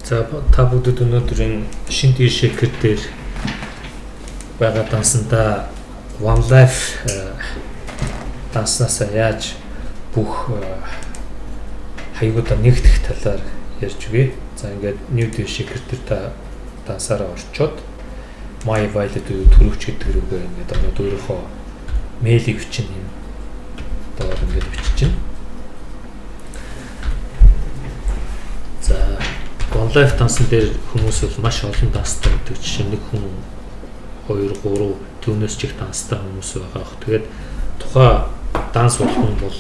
За та бүгд өнөөдрийн шинэ шийхэр дээр байгаа дансанда One Life данснаас яаж бүх хаягуудаа нэгтгэх талаар ярьж өгье. За ингээд New шийхэр дээр та дансаараа орчоод My Violet төрөвч гэдэг рүүгээ ингээд одоо өөрийнхөө мэйлийг бичнэ юм. Одоо ингээд бичиж байна. За One Life дансан дээр хүмүүс бол маш олон данстай гэдэг. Жишээ нь 1 хүн 2 3 түүнээс ч их данстай хүмүүс байгаа. Тэгээд тухайн данс болгон бол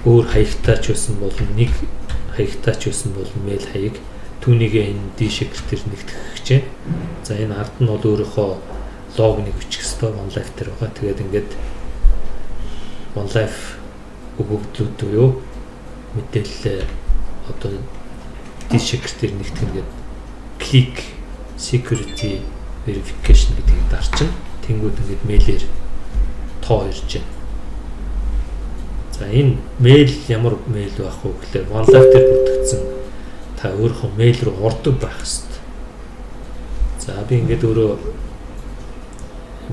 өөр хаягтай ч байсан бол нэг хаягтай ч байсан бол мэйл хаяг түүнийгээ энэ D-шигэр төр нэгтгэх гэж байна. За энэ ард нь бол өөрийнхөө логоныг бичих хэрэгтэй One Life дээр байгаа. Тэгээд ингээд One Life өгөгдлүүд буюу мэдээлэл одоо D-шигэр төр нэгтгэх ингээд click security verification гэдгийг дарчин. Тэнгүүд ингээд мэйлээр тоо ирж байна. За энэ мэйл ямар мэйл байх вэ гэхээр One Life дээр бүрдэгдсэн та өөрийнхөө мэйл рүү ордог байх хэрэгтэй. За би ингээд өөрөө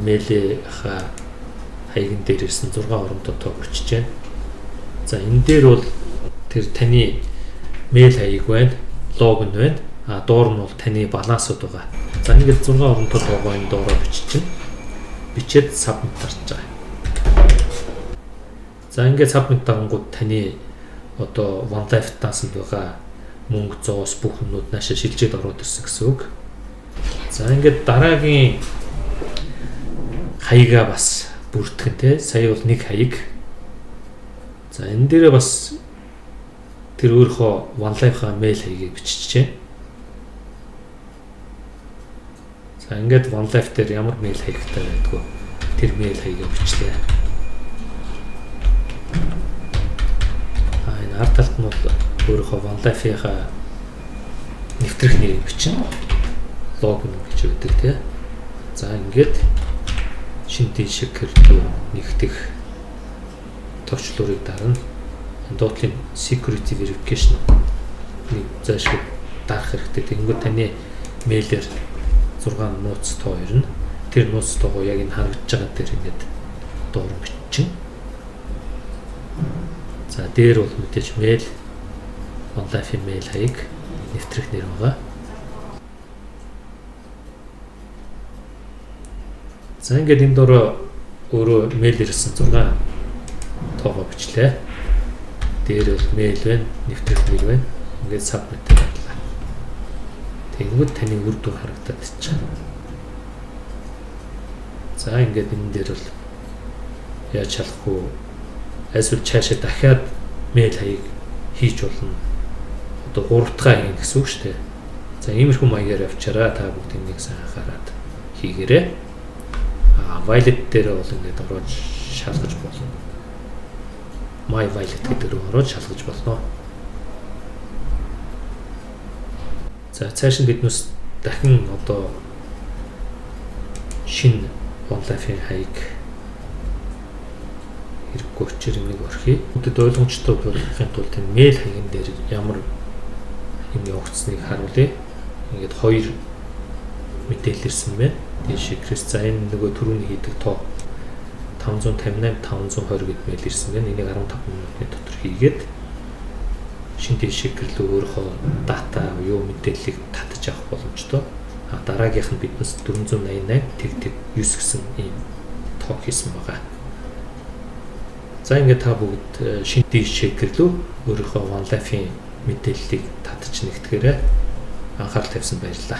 мэйлийнхаа хаягн дээр ирсэн 6 оромтой тоо бичиж байна. За энэ дээр бол тэр таны мэйл хаяг байна, логин байна. А доор нь бол таны балансууд байгаа. За ингээд 6 оромтой тоогоо энэ доороо бичиж байна. Бичээд submit дарж байгаа. За ингээд submit дарангууд таны одоо One Life дансанд байгаа мөнгө зоос бүх юмнууд наашаа шилжээд ороод ирсэн гэсэн үг. За ингээд дараагийн хаягаа бас бүртгэн те. Сая бол нэг хаяг. За энэ дээрээ бас тэр өөрийнхөө One Life-аа мэйл хаягийг биччихжээ. За ингээд One Life дээр ямар мэйл хаягтай байдгүй тэр мэйл хаягийг бичлээ. Энэ ард талд нь бол өөрийнхөө One Life-ийнхаа нэвтрэх нэрийг бичнэ. Логин гэж үүдэг тий. За ингээд шинэ шигэр рүү нэгтгэх товчлуурыг дарна. Доотлын security verification нэг заашгүй дарах хэрэгтэй. Тэнгүүд таны мэйлээр 6 нууц тоо ирнэ. Тэр нууц тоогоо яг энэ харагдаж байгаа дээр ингээд доор бичиж. За дээр бол мэдээж мэйл One Life мэйл хаяг нэвтрэх нэр байгаа. За ингээд энэ дөрөв өөрөө мэйл ирсэн 6 тоогоо бичлээ. Дээр бол мэйл байна, нэвтрэх нэр байна. Ингээд submit хийлээ. Тэнгүүд таны үр дүн харагдаад байна. За ингээд энэ дээр бол яаж шалах вэ? Эсвэл цаашаа дахиад мэйл хаяг хийж болно. Одоо 3 дахь хаяг гэсэн үг шүү дээ. За иймэрхүү маягаар явчаараа та бүгд энийг сайн анхаарад хийгээрэй. Violet дээр бол ингээд ороод шалгаж болно. My Violet гэдэг рүү ороод шалгаж болно. За цааш нь биднээс дахин одоо шинэ One Life-ийн хаяг хэрэггүй учраас энийг орхиё. Үүдэд ойлгомжтой болохын тулд энэ мэйл хаягн дээр ямар юм явагдсныг харуулъя. Ингээд 2 мэдээлэл ирсэн байна. D-шигрээс за энэ нөгөө түрүүний хийдэг тоо 558 520 гэд мэйл ирсэн байна. Энийг 15 минутын дотор хийгээд шинэ D-шигэр рүү өөрийнхөө дата юу мэдээллийг татаж авах боломжтой. Дараагийнх нь биднес 488 тэг 9 гэсэн ийм тоо хийсэн байгаа. За ингээд та бүгд шинэ D-шигэр рүү өөрийнхөө One Life-ийн мэдээллийг татаж нэгтгээрэй. Анхаарал тавьсан баярлалаа.